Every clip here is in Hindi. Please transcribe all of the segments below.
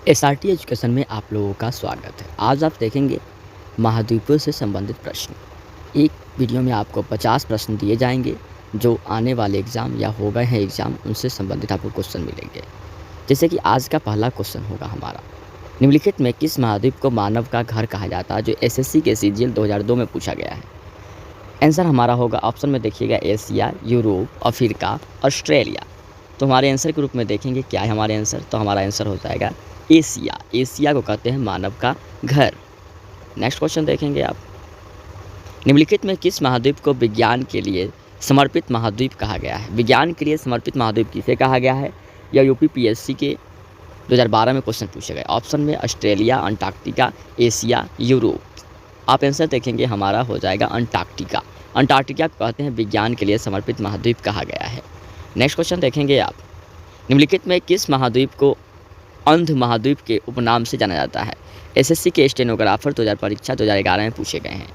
एसआरटी एजुकेशन में आप लोगों का स्वागत है। आज आप देखेंगे महाद्वीपों से संबंधित प्रश्न। एक वीडियो में आपको 50 प्रश्न दिए जाएंगे जो आने वाले एग्ज़ाम या हो गए हैं एग्ज़ाम उनसे संबंधित आपको क्वेश्चन मिलेंगे। जैसे कि आज का पहला क्वेश्चन होगा हमारा, निम्नलिखित में किस महाद्वीप को मानव का घर कहा जाता है, जो एसएससी के सीजीएल 2002 में पूछा गया है। आंसर हमारा होगा ऑप्शन में देखिएगा एशिया, यूरोप, अफ्रीका, ऑस्ट्रेलिया। तो हमारे आंसर के रूप में देखेंगे क्या है हमारे आंसर, तो हमारा आंसर हो जाएगा एशिया। एशिया को कहते हैं मानव का घर। नेक्स्ट क्वेश्चन देखेंगे आप, निम्नलिखित में किस महाद्वीप को विज्ञान के लिए समर्पित महाद्वीप कहा गया है। विज्ञान के लिए समर्पित महाद्वीप किसे कहा गया है, यह यूपीपीएससी के 2012 में क्वेश्चन पूछे गए। ऑप्शन में ऑस्ट्रेलिया, अंटार्कटिका, एशिया, यूरोप। आप आंसर देखेंगे हमारा हो जाएगा अंटार्कटिका। अंटार्कटिका को कहते हैं विज्ञान के लिए समर्पित महाद्वीप कहा गया है। नेक्स्ट क्वेश्चन देखेंगे आप, निम्नलिखित में किस महाद्वीप को अंध महाद्वीप के उपनाम से जाना जाता है। एसएससी के स्टेनोग्राफर 2000 परीक्षा 2011 में पूछे गए हैं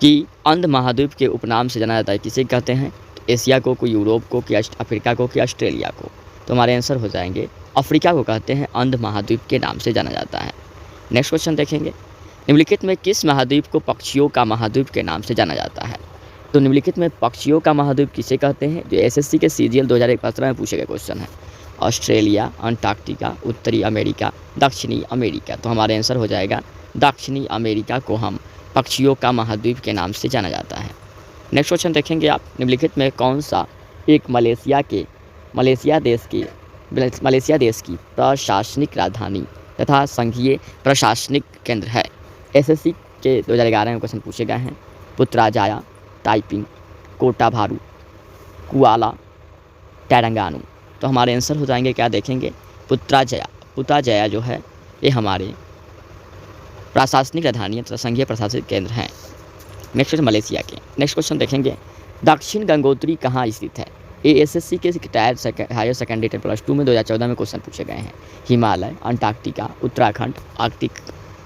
कि अंध महाद्वीप के उपनाम से जाना जाता है किसे कहते हैं, तो एशिया को, यूरोप को, कि अफ्रीका को, कि ऑस्ट्रेलिया को। तो हमारे आंसर हो जाएंगे अफ्रीका को कहते हैं अंध महाद्वीप के नाम से जाना जाता है। नेक्स्ट क्वेश्चन देखेंगे, निम्नलिखित में किस महाद्वीप को पक्षियों का महाद्वीप के नाम से जाना जाता है। तो निम्नलिखित में पक्षियों का महाद्वीप किसे कहते हैं, जो एसएससी के सीजीएल 2017 में पूछे गए क्वेश्चन है। ऑस्ट्रेलिया, अंटार्कटिका, उत्तरी अमेरिका, दक्षिणी अमेरिका। तो हमारे आंसर हो जाएगा दक्षिणी अमेरिका को हम पक्षियों का महाद्वीप के नाम से जाना जाता है। नेक्स्ट क्वेश्चन देखेंगे आप, निम्नलिखित में कौन सा एक मलेशिया देश की प्रशासनिक राजधानी तथा संघीय प्रशासनिक केंद्र है। एसएससी के 2011 में क्वेश्चन पूछे गए हैं। पुत्राजाया, ताइपिंग, कोटाभारू, कुआला, टेरंगानू। तो हमारे आंसर हो जाएंगे क्या देखेंगे, पुत्राजया जो है ये हमारे प्रशासनिक राजधानी तथा संघीय प्रशासनिक केंद्र हैं। नेक्स्ट क्वेश्चन मलेशिया के। नेक्स्ट क्वेश्चन देखेंगे, दक्षिण गंगोत्री कहाँ स्थित है। ये एसएससी के हायर सेकेंडरी +2 में 2014 में क्वेश्चन पूछे गए हैं। Himalaya, Antarctica, Uttarakhand, Arctic.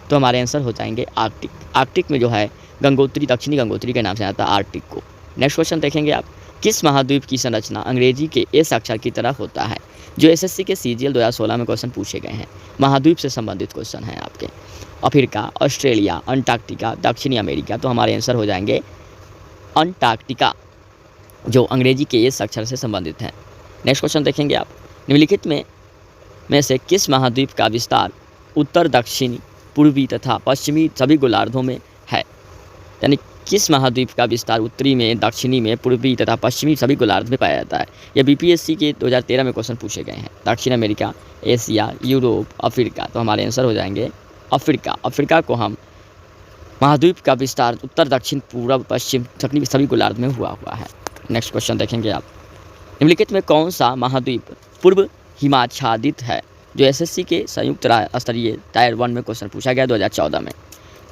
तो हमारे आंसर हो जाएंगे आर्कटिक। आर्कटिक में जो है गंगोत्री, दक्षिणी गंगोत्री के नाम से आता है आर्कटिक को। नेक्स्ट क्वेश्चन देखेंगे आप, किस महाद्वीप की संरचना अंग्रेजी के एस अक्षर की तरह होता है, जो एसएससी के सीजीएल 2016 में क्वेश्चन पूछे गए हैं। महाद्वीप से संबंधित क्वेश्चन हैं आपके। अफ्रीका, ऑस्ट्रेलिया, अंटार्कटिका, दक्षिणी अमेरिका। तो हमारे आंसर हो जाएंगे अंटार्कटिका, जो अंग्रेजी के एस अक्षर से संबंधित हैं। नेक्स्ट क्वेश्चन देखेंगे आप, निम्नलिखित में से किस महाद्वीप का विस्तार उत्तर, दक्षिणी, पूर्वी तथा पश्चिमी सभी गोलार्धों में है। यानी किस महाद्वीप का विस्तार उत्तरी में, दक्षिणी में, पूर्वी तथा पश्चिमी सभी गोलार्ध में पाया जाता है। यह बीपीएससी के 2013 में क्वेश्चन पूछे गए हैं। दक्षिण अमेरिका, एशिया, यूरोप, अफ्रीका। तो हमारे आंसर हो जाएंगे अफ्रीका। अफ्रीका को हम महाद्वीप का विस्तार उत्तर, दक्षिण, पूर्व, पश्चिम सभी गोलार्ध में हुआ है। नेक्स्ट क्वेश्चन देखेंगे आप, निम्नलिखित में कौन सा महाद्वीप पूर्व हिमाच्छादित है, जो एसएससी के संयुक्त स्तरीय टायर 1 में क्वेश्चन पूछा गया 2014 में।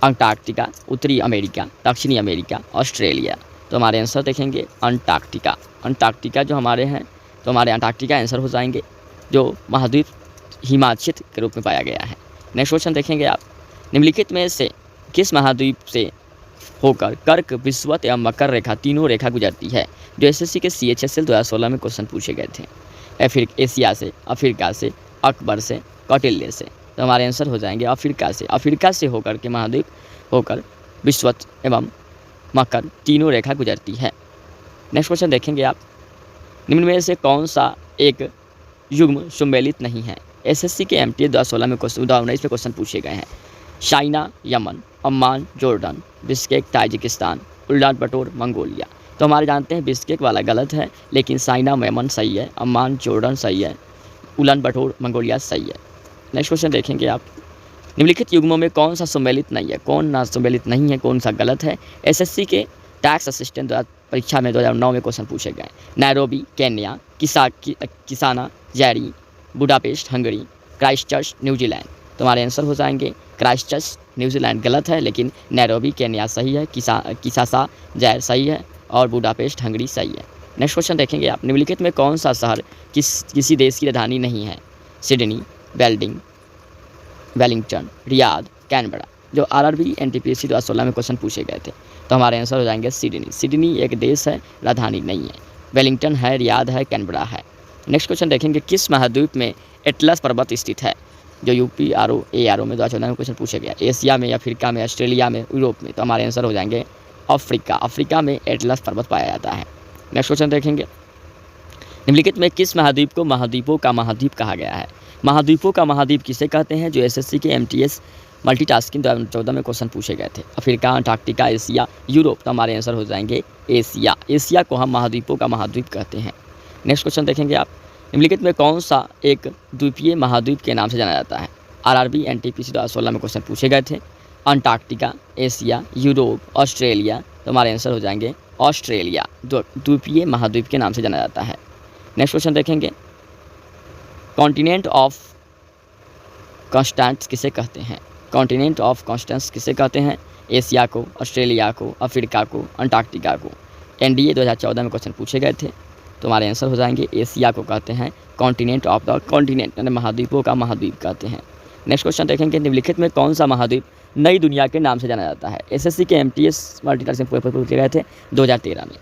अंटार्कटिका, उत्तरी अमेरिका, दक्षिणी अमेरिका, ऑस्ट्रेलिया। तो हमारे आंसर देखेंगे अंटार्कटिका। अंटार्कटिका जो हमारे हैं, तो हमारे अंटार्कटिका आंसर हो जाएंगे, जो महाद्वीप हिमाच्छित के रूप में पाया गया है। नेक्स्ट क्वेश्चन देखेंगे आप, निम्नलिखित में से किस महाद्वीप से होकर कर्क, विषुवत एवं मकर रेखा तीनों रेखा गुजरती है, जो एसएससी के सीएचएसएल 2016 में क्वेश्चन पूछे गए थे। एशिया से, अफ्रीका से, अकबर से, कौटिल्य से। तो हमारे आंसर हो जाएंगे अफ्रीका से। अफ्रीका से होकर के महाद्वीप होकर विषुवत एवं मकर तीनों रेखा गुजरती है। नेक्स्ट क्वेश्चन देखेंगे आप, निम्न में से कौन सा एक युग्म सम्मिलित नहीं है। एसएससी के एमटीए 2016 में 2019 में क्वेश्चन पूछे गए हैं। China, Yemen, Amman, Jordan, Bishkek, Tajikistan, Ulan बटोर, मंगोलिया। तो हमारे जानते हैं बिश्केक वाला गलत है, लेकिन चाइना, यमन सही है, अम्मान, जॉर्डन सही है, उलान बटोर, मंगोलिया सही है। नेक्स्ट क्वेश्चन देखेंगे आप, निम्नलिखित युग्मों में कौन सा सम्मिलित नहीं है, कौन ना सम्मिलित नहीं है, कौन सा गलत है। एसएससी के टैक्स असिस्टेंट परीक्षा में 2009 में क्वेश्चन पूछे गए। नैरोबी, केन्या, किसाना, जैरी, बुडापेस्ट, हंगरी, क्राइस्टचर्च, न्यूजीलैंड। तो हमारे आंसर हो जाएंगे क्राइस्टचर्च, न्यूजीलैंड गलत है, लेकिन नैरोबी, केन्या सही है, किसासा, जैर सही है, और बुडापेस्ट, हंगरी सही है। नेक्स्ट क्वेश्चन देखेंगे आप, निम्नलिखित में कौन सा शहर किसी देश की राजधानी नहीं है। Sydney, Wellington, Riyadh, Canberra. जो आरआरबी एनटीपीसी 2016 में क्वेश्चन पूछे गए थे। तो हमारे आंसर हो जाएंगे सिडनी। सिडनी एक देश है, राजधानी नहीं है। वेलिंगटन है, रियाद है, कैनबरा है। नेक्स्ट क्वेश्चन देखेंगे, किस महाद्वीप में एटलस पर्वत स्थित है। जो UPRO में 2014 में क्वेश्चन पूछा गया। एशिया में, अफ्रीका में, ऑस्ट्रेलिया में, यूरोप में, तो हमारे आंसर हो जाएंगे अफ्रीका। अफ्रीका में एटलस पर्वत पाया जाता है। नेक्स्ट क्वेश्चन देखेंगे, निम्नलिखित में किस महाद्वीप को महाद्वीपों का महाद्वीप कहा गया है? महाद्वीपों का महाद्वीप किसे कहते हैं? जो SSC के MTS मल्टीटास्किंग 2014 में क्वेश्चन पूछे गए थे। अफ्रीका, अंटार्कटिका, एशिया, यूरोप, तो हमारे आंसर हो जाएंगे एशिया। एशिया को हम महाद्वीपों का महाद्वीप कहते हैं। नेक्स्ट क्वेश्चन देखेंगे आप, निम्नलिखित में कौन सा एक द्वीपीय महाद्वीप के नाम से जाना जाता है? RRB NTPC 2016 में क्वेश्चन पूछे गए थे। अंटार्कटिका, एशिया, यूरोप, ऑस्ट्रेलिया, तो हमारे आंसर हो जाएंगे ऑस्ट्रेलिया। द्वीपीय महाद्वीप के नाम से जाना जाता है। नेक्स्ट क्वेश्चन देखेंगे, कॉन्टिनेंट ऑफ कॉन्स्टेंट्स किसे कहते हैं? कॉन्टिनेंट ऑफ कॉन्स्टेंट्स किसे कहते हैं? एशिया को, ऑस्ट्रेलिया को, अफ्रीका को, अंटार्कटिका को। NDA 2014 में क्वेश्चन पूछे गए थे, तो हमारे आंसर हो जाएंगे एशिया को कहते हैं कॉन्टिनेंट ऑफ द कॉन्टिनेंट, यानी महाद्वीपों का महाद्वीप कहते हैं। नेक्स्ट क्वेश्चन देखेंगे, निम्नलिखित में कौन सा महाद्वीप नई दुनिया के नाम से जाना जाता है? SSC के MTS मल्टीटास्किंग पूछे गए थे 2013 में।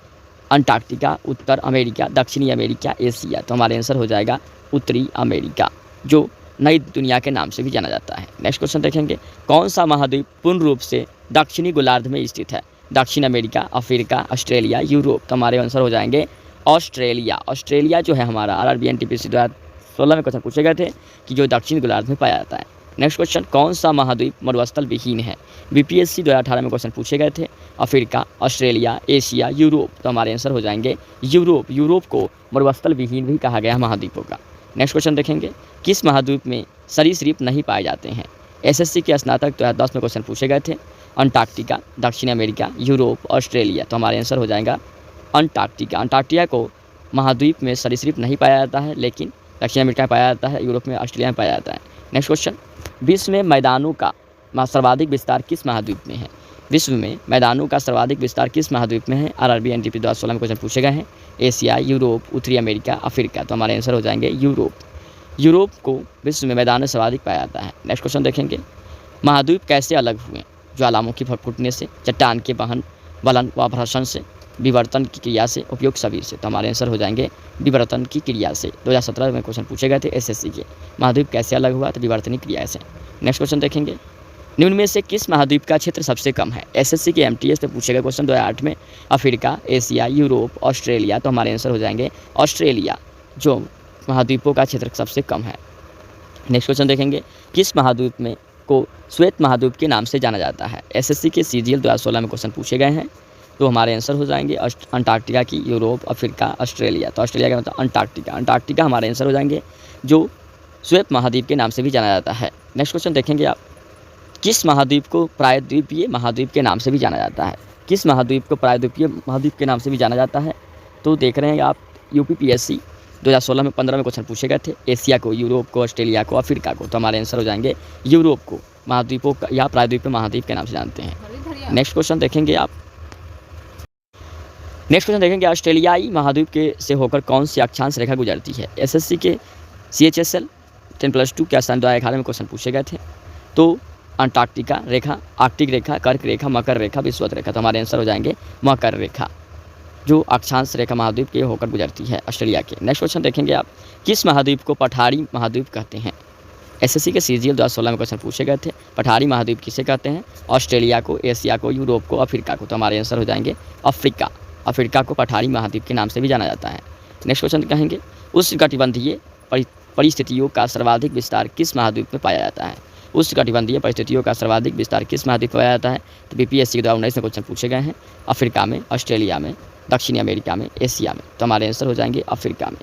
अंटार्कटिका, उत्तर अमेरिका, दक्षिणी अमेरिका, एशिया, तो हमारे आंसर हो जाएगा उत्तरी अमेरिका, जो नई दुनिया के नाम से भी जाना जाता है। नेक्स्ट क्वेश्चन देखेंगे, कौन सा महाद्वीप पूर्ण रूप से दक्षिणी गोलार्ध में स्थित है? दक्षिण अमेरिका, अफ्रीका, ऑस्ट्रेलिया, यूरोप, तो हमारे आंसर हो जाएंगे ऑस्ट्रेलिया। ऑस्ट्रेलिया जो है हमारा RRB NTPC 2016 में क्वेश्चन पूछे गए थे कि जो दक्षिण गोलार्ध में पाया जाता है। नेक्स्ट क्वेश्चन, कौन सा महाद्वीप मरुस्थल विहीन है? BPSC 2018 में क्वेश्चन पूछे गए थे। अफ्रीका, ऑस्ट्रेलिया, एशिया, यूरोप, तो हमारे आंसर हो जाएंगे यूरोप। यूरोप को मरुस्थल विहीन भी कहा गया महाद्वीपों का। नेक्स्ट क्वेश्चन देखेंगे, किस महाद्वीप में सरीसृप नहीं पाए जाते हैं? SSC के स्नातक 2010 में क्वेश्चन पूछे गए थे। अंटार्कटिका, दक्षिण अमेरिका, यूरोप, ऑस्ट्रेलिया, तो हमारे आंसर हो जाएगा अंटार्कटिका। अंटार्कटिका को महाद्वीप में सरीसृप नहीं पाया जाता है, लेकिन दक्षिण अमेरिका में पाया जाता है, यूरोप में, ऑस्ट्रेलिया में पाया जाता है। नेक्स्ट क्वेश्चन, विश्व में मैदानों का सर्वाधिक विस्तार किस महाद्वीप में है? विश्व में मैदानों का सर्वाधिक विस्तार किस महाद्वीप में है? RRB NTPC 2016 में क्वेश्चन पूछे गए हैं। एशिया, यूरोप, उत्तरी अमेरिका, अफ्रीका, तो हमारे आंसर हो जाएंगे यूरोप। यूरोप को विश्व में मैदान सर्वाधिक पाया जाता है। नेक्स्ट क्वेश्चन देखेंगे, महाद्वीप कैसे अलग हुए? ज्वालामुखी फूटने से, चट्टान के वलन व भ्रषण से, विवर्तन की क्रिया से, उपयोग शरीर से, तो हमारे आंसर हो जाएंगे विवर्तन की क्रिया से। 2017 में क्वेश्चन पूछे गए थे SSC के, महाद्वीप कैसे अलग हुआ? तो विवर्तनिक क्रिया से। नेक्स्ट क्वेश्चन देखेंगे, निम्न में से किस महाद्वीप का क्षेत्र सबसे कम है? SSC के MTS पे पूछे गए क्वेश्चन 2008 में। अफ्रीका, एशिया, यूरोप, ऑस्ट्रेलिया, तो हमारे आंसर हो जाएंगे ऑस्ट्रेलिया, जो महाद्वीपों का क्षेत्र सबसे कम है। नेक्स्ट क्वेश्चन देखेंगे, किस महाद्वीप में को श्वेत महाद्वीप के नाम से जाना जाता है? SSC के CGL 2016 में क्वेश्चन पूछे गए हैं, तो हमारे आंसर हो जाएंगे अंटार्कटिका की, यूरोप, अफ्रीका, ऑस्ट्रेलिया, तो ऑस्ट्रेलिया का मतलब अंटार्कटिका। अंटार्कटिका हमारे आंसर हो जाएंगे, जो श्वेत महाद्वीप के नाम से भी जाना जाता है। नेक्स्ट क्वेश्चन देखेंगे आप, किस महाद्वीप को प्रायद्वीपीय महाद्वीप के नाम से भी जाना जाता है? किस महाद्वीप को प्रायद्वीपीय महाद्वीप के नाम से भी जाना जाता है? तो देख रहे हैं आप UPPSC 2016 में 15 में क्वेश्चन पूछे गए थे। एशिया को, यूरोप को, ऑस्ट्रेलिया को, अफ्रीका को, तो हमारे आंसर हो जाएंगे यूरोप को महाद्वीपों का या प्रायद्वीपीय महाद्वीप के नाम से जानते हैं। नेक्स्ट क्वेश्चन देखेंगे आप, नेक्स्ट क्वेश्चन देखेंगे, ऑस्ट्रेलियाई महाद्वीप के से होकर कौन सी अक्षांश रेखा गुजरती है? SSC के CHSL 10+2 के स्थान 2011 में क्वेश्चन पूछे गए थे। तो अंटार्कटिका रेखा, आर्कटिक रेखा, कर्क रेखा, मकर रेखा, विषुवत रेखा, तो हमारे आंसर हो जाएंगे मकर रेखा, जो अक्षांश रेखा महाद्वीप के होकर गुजरती है ऑस्ट्रेलिया के। नेक्स्ट क्वेश्चन देखेंगे आप, किस महाद्वीप को पठारी महाद्वीप कहते हैं? SSC के CGL 2016 में क्वेश्चन पूछे गए थे। पठारी महाद्वीप किसे कहते हैं? ऑस्ट्रेलिया को, एशिया को, यूरोप को, अफ्रीका को, तो हमारे आंसर हो जाएंगे अफ्रीका। अफ्रीका को पठारी महाद्वीप के नाम से भी जाना जाता है। नेक्स्ट क्वेश्चन कहेंगे, उष्णकटिबंधीय परिस्थितियों का सर्वाधिक विस्तार किस महाद्वीप में पाया जाता है? उष्णकटिबंधीय परिस्थितियों का सर्वाधिक विस्तार किस महाद्वीप में पाया जाता है? तो BPSC 2019 में क्वेश्चन पूछे गए हैं। अफ्रीका में, ऑस्ट्रेलिया में, दक्षिणी अमेरिका में, एशिया में, तो हमारे आंसर हो जाएंगे अफ्रीका में।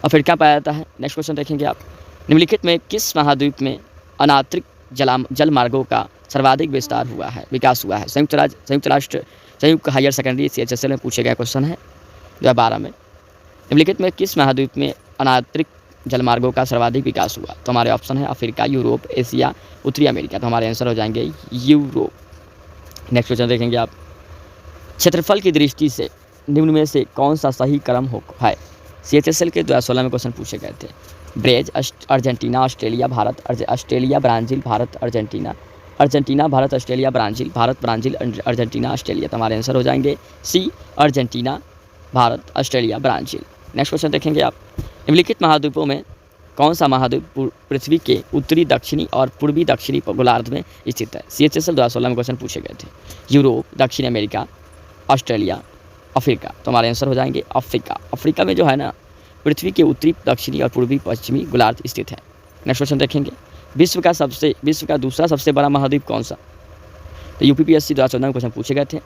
अफ्रीका पाया जाता है। नेक्स्ट क्वेश्चन देखेंगे आप, निम्नलिखित में किस महाद्वीप में अनांतरिक जल मार्गों का सर्वाधिक विस्तार हुआ है, विकास हुआ है? संयुक्त हायर सेकेंडरी CHSL में पूछे गए क्वेश्चन है 2012 में। निम्नलिखित में किस महाद्वीप में अनांतरिक जलमार्गों का सर्वाधिक विकास हुआ? तो हमारे ऑप्शन है अफ्रीका, यूरोप, एशिया, उत्तरी अमेरिका, तो हमारे आंसर हो जाएंगे यूरोप। नेक्स्ट क्वेश्चन देखेंगे आप, क्षेत्रफल की दृष्टि से निम्न में से कौन सा सही क्रम है? CHSL के 2016 में क्वेश्चन पूछे गए थे। Brazil, Argentina, Australia, Bharat, Australia, Brazil, Bharat, Argentina, Argentina, Bharat, Australia, Brazil, Bharat, Brazil, Argentina, Australia, तो हमारे आंसर हो जाएंगे C, Argentina, Bharat, Australia, Brazil. Next question देखेंगे आप, निम्नलिखित महाद्वीपों में कौन सा महाद्वीप पृथ्वी के उत्तरी दक्षिणी और पूर्वी दक्षिणी गोलार्ध में स्थित है? CHSL 2016 में क्वेश्चन पूछे गए थे। यूरोप, दक्षिण अमेरिका, ऑस्ट्रेलिया, अफ्रीका। तो हमारे आंसर हो जाएंगे अफ्रीका। अफ्रीका में जो है ना पृथ्वी के उत्तरी दक्षिणी और पूर्वी पश्चिमी गोलार्ध स्थित है। नेक्स्ट क्वेश्चन देखेंगे, विश्व का दूसरा सबसे बड़ा महाद्वीप कौन सा? तो UPPSC 2014 में क्वेश्चन पूछे गए थे।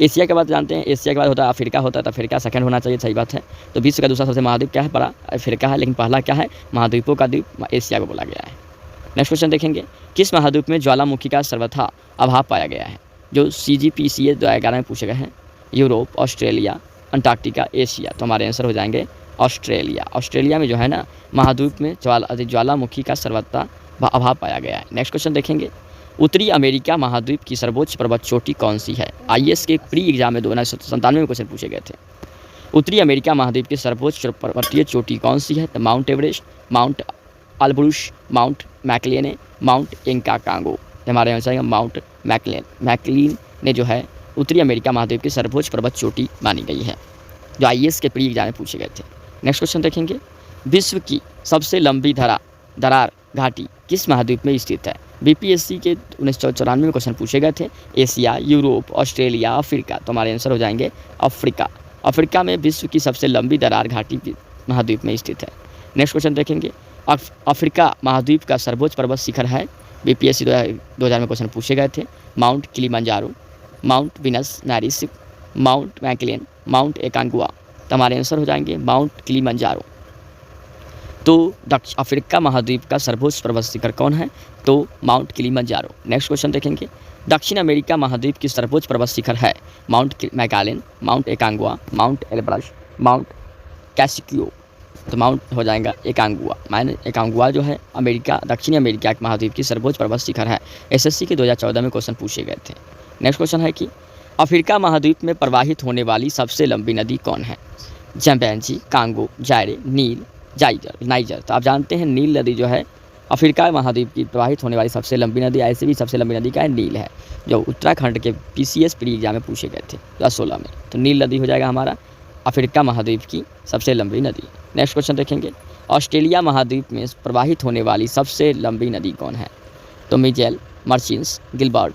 एशिया के बाद जानते हैं, एशिया के बाद होता है अफ्रीका, होता है तो अफ्रीका सेकंड होना चाहिए, सही बात है। तो विश्व का दूसरा सबसे महाद्वीप क्या है? बड़ा अफ्रीका है, लेकिन पहला क्या है? महाद्वीपों का द्वीप एशिया को बोला गया है। नेक्स्ट क्वेश्चन देखेंगे, किस महाद्वीप में ज्वालामुखी का सर्वथा अभाव पाया गया है? जो CGPCA 2011 में पूछे गए हैं। Europe, Australia, Antarctica, Asia. तो हमारे आंसर हो जाएंगे ऑस्ट्रेलिया। ऑस्ट्रेलिया में जो है ना महाद्वीप में ज्वालामुखी का सर्वथा अभाव पाया गया है। नेक्स्ट क्वेश्चन देखेंगे, उत्तरी अमेरिका महाद्वीप की सर्वोच्च पर्वत चोटी कौन सी है? IAS के प्री एग्जाम में 1997 में क्वेश्चन पूछे गए थे। उत्तरी अमेरिका महाद्वीप की सर्वोच्च पर्वतीय चोटी कौन सी है? तो Mount Everest, Mount Elbrus, Mount McKinley, Mount Aconcagua. हमारे आंसर है माउंट मैकलेन। मैकलिन ने जो है उत्तरी अमेरिका महाद्वीप की सर्वोच्च पर्वत चोटी मानी गई है, जो IAS के प्री एग्जाम में पूछे गए थे। नेक्स्ट क्वेश्चन देखेंगे, विश्व की सबसे लंबी दरार घाटी किस महाद्वीप में स्थित है? BPSC के 1994 में क्वेश्चन पूछे गए थे। Asia, Europe, Australia, Africa. तो हमारे आंसर हो जाएंगे अफ्रीका। अफ्रीका में विश्व की सबसे लंबी दरार घाटी महाद्वीप में स्थित है। नेक्स्ट क्वेश्चन देखेंगे, अफ्रीका महाद्वीप का सर्वोच्च पर्वत शिखर है? BPSC 2000 में क्वेश्चन पूछे गए थे। माउंट किलिमंजारो, माउंट विनस नारिस, माउंट मैकलेन, माउंट एकांगुआ। तो हमारे आंसर हो जाएंगे माउंट किलिमंजारो। तो अफ्रीका महाद्वीप का सर्वोच्च पर्वत शिखर कौन है? तो माउंट किलिमंजारो। नेक्स्ट क्वेश्चन देखेंगे, दक्षिण अमेरिका महाद्वीप की सर्वोच्च पर्वत शिखर है? Mount McKinley, Mount Aconcagua, Mount Elbrus, Mount Kosciuszko. तो माउंट हो जाएगा एकांगुआ। एकांगुआ जो है दक्षिणी अमेरिका के महाद्वीप की सर्वोच्च पर्वत शिखर है। SSC के 2014 में क्वेश्चन पूछे गए थे। नेक्स्ट क्वेश्चन है कि अफ्रीका महाद्वीप में प्रवाहित होने वाली सबसे लंबी नदी कौन है? जैम्बेंजी, कांगो, जायरे, नील, नाइजर। तो आप जानते हैं नील नदी जो है अफ्रीका महाद्वीप की प्रवाहित होने वाली सबसे लंबी नदी, ऐसे भी सबसे लंबी नदी का है नील है, जो उत्तराखंड के PCS प्री एग्जाम में पूछे गए थे 2016 में। तो नील नदी हो जाएगा हमारा अफ्रीका महाद्वीप की सबसे लंबी नदी। नेक्स्ट क्वेश्चन देखेंगे, ऑस्ट्रेलिया महाद्वीप में प्रवाहित होने वाली सबसे लंबी नदी कौन है? तो मिजेल, मर्चिंस, गिलबर्ट,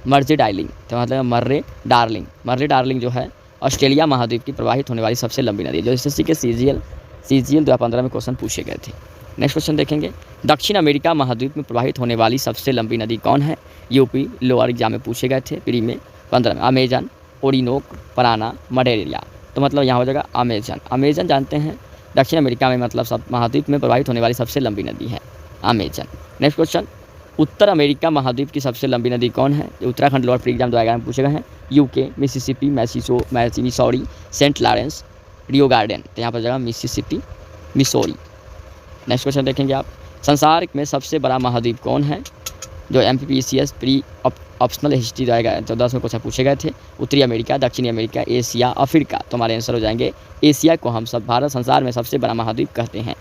मर्जे डार्लिंग। तो मतलब मर्रे डार्लिंग जो है ऑस्ट्रेलिया महाद्वीप की प्रवाहित होने वाली सबसे लंबी नदी, जो SSC के CGL 2015 में क्वेश्चन पूछे गए थे। नेक्स्ट क्वेश्चन देखेंगे, दक्षिण अमेरिका महाद्वीप में प्रवाहित होने वाली सबसे लंबी नदी कौन है? UP लोअर एग्जाम में पूछे गए थे प्री में 15 में। अमेजन, ओरिनोक, पराना, मडेरिया। तो मतलब यहाँ हो जाएगा अमेजन जानते हैं दक्षिण अमेरिका में मतलब सब महाद्वीप में प्रवाहित होने वाली सबसे लंबी नदी है अमेजन। नेक्स्ट क्वेश्चन, उत्तर अमेरिका महाद्वीप की सबसे लंबी नदी कौन है? उत्तराखंड लोअर प्री एग्जाम 2011 में पूछे गए हैं। UK, Mississippi, Missouri, Saint Lawrence, Rio Grande. तो यहाँ पर जगह मिसिसिपी, मिसौरी। नेक्स्ट क्वेश्चन देखेंगे आप, संसार में सबसे बड़ा महाद्वीप कौन है? जो MPPCS प्री ऑप्शनल हिस्ट्री 2014 में क्वेश्चन पूछे गए थे। उत्तरी अमेरिका, दक्षिणी अमेरिका, एशिया, अफ्रीका। तो हमारे आंसर हो जाएंगे एशिया को हम सब भारत संसार में सबसे बड़ा महाद्वीप कहते हैं।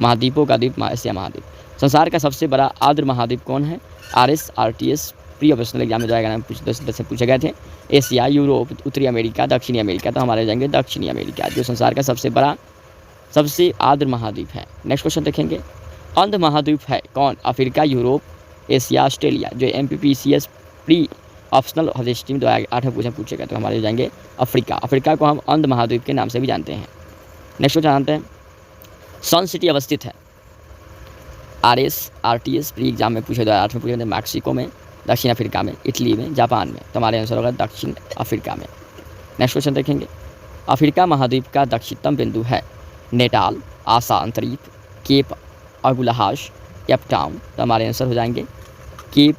महाद्वीपों का द्वीप एशिया महाद्वीप। संसार का सबसे बड़ा आर्द्र महाद्वीप कौन है? RTS प्री ऑप्शनल एग्जाम में 2011 से पूछे गए थे। एशिया, यूरोप, उत्तरी अमेरिका, दक्षिणी अमेरिका। तो हमारे जाएंगे दक्षिणी अमेरिका, जो संसार का सबसे आर्द्र महाद्वीप है। नेक्स्ट क्वेश्चन देखेंगे, अंध महाद्वीप है कौन? Africa, Europe, Asia, Australia. जो MPPCS प्री ऑप्शनल हिस्ट्री में 2008 में क्वेश्चन पूछे गए तो हमारे जाएंगे अफ्रीका। अफ्रीका को हम अंध महाद्वीप के नाम से भी जानते हैं। नेक्स्ट क्वेश्चन जानते हैं, सन सिटी अवस्थित है? RTS प्री एग्जाम में पूछे 2008 में पूछे गए, मैक्सिको में, दक्षिण अफ्रीका में, इटली में, जापान में। तो हमारे आंसर होगा दक्षिण अफ्रीका में। नेक्स्ट क्वेश्चन देखेंगे, अफ्रीका महाद्वीप का दक्षिणतम बिंदु है? नेटाल, आशा अंतरीप, केप अगुलहाश, केप टाउन। तो हमारे आंसर हो जाएंगे केप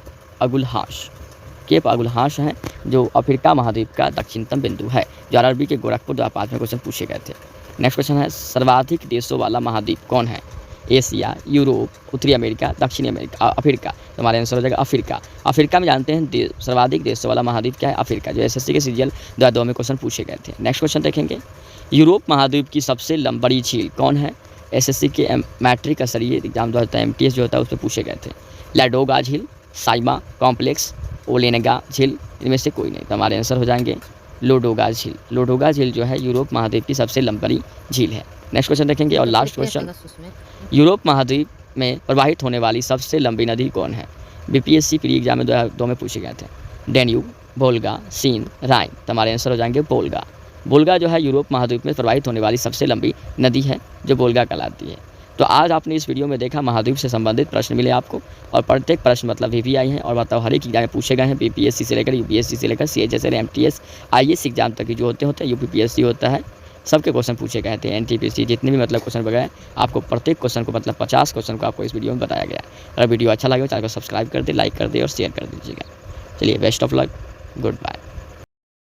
अगुलहाश हैं, जो अफ्रीका महाद्वीप का दक्षिणतम बिंदु है, जो RRB के गोरखपुर 2005 में क्वेश्चन पूछे गए थे। नेक्स्ट क्वेश्चन है, सर्वाधिक देशों वाला महाद्वीप कौन है? एशिया, यूरोप, उत्तरी अमेरिका, दक्षिणी अमेरिका, अफ्रीका। तो हमारे आंसर हो जाएगा अफ्रीका। अफ्रीका में जानते हैं सर्वाधिक देशों वाला महाद्वीप क्या है? अफ्रीका, जो SSC के CGL 2002 में क्वेश्चन पूछे गए थे। नेक्स्ट क्वेश्चन देखेंगे, यूरोप महाद्वीप की सबसे बड़ी झील कौन है? SSC के मैट्रिक स्तरीय एग्जाम जो होता है MTS जो होता है उस पर पूछे गए थे। लाडोगा झील, साइमा कॉम्प्लेक्स, ओलेनेगा झील, इनमें से कोई नहीं। तो हमारे आंसर हो जाएंगे लोडोगा झील। लोडोगा झील जो है यूरोप महाद्वीप की सबसे लंबी झील है। नेक्स्ट क्वेश्चन देखेंगे और लास्ट क्वेश्चन, यूरोप महाद्वीप में प्रवाहित होने वाली सबसे लंबी नदी कौन है? बीपीएससी प्री एग्जाम में 2002 में पूछे गए थे। डेन्यूब, वोल्गा, सीन, राइन। तो हमारे आंसर हो जाएंगे वोल्गा। वोल्गा जो है यूरोप महाद्वीप में प्रवाहित होने वाली सबसे लंबी नदी है, जो वोल्गा कहलाती है। तो आज आपने इस वीडियो में देखा महाद्वीप से संबंधित प्रश्न मिले आपको, और प्रत्येक प्रश्न मतलब वीवीआई हैं और मतलब हर एक एग्जाम में पूछे गए हैं, बीपीएससी से लेकर यूपीएससी से लेकर सीएचएसएल, एमटीएस, आईएएस एग्जाम तक की जो होते हैं, यूपीपीएससी होता है, सबके क्वेश्चन पूछे गए थे। एनटीपीसी जितने भी मतलब क्वेश्चन वगैरह आपको प्रत्येक क्वेश्चन को मतलब 50 क्वेश्चन को आपको इस वीडियो में बताया गया। अगर वीडियो अच्छा लगे तो चैनल को सब्सक्राइब कर दे, लाइक कर दे और शेयर कर दीजिएगा। चलिए best of luck, good bye.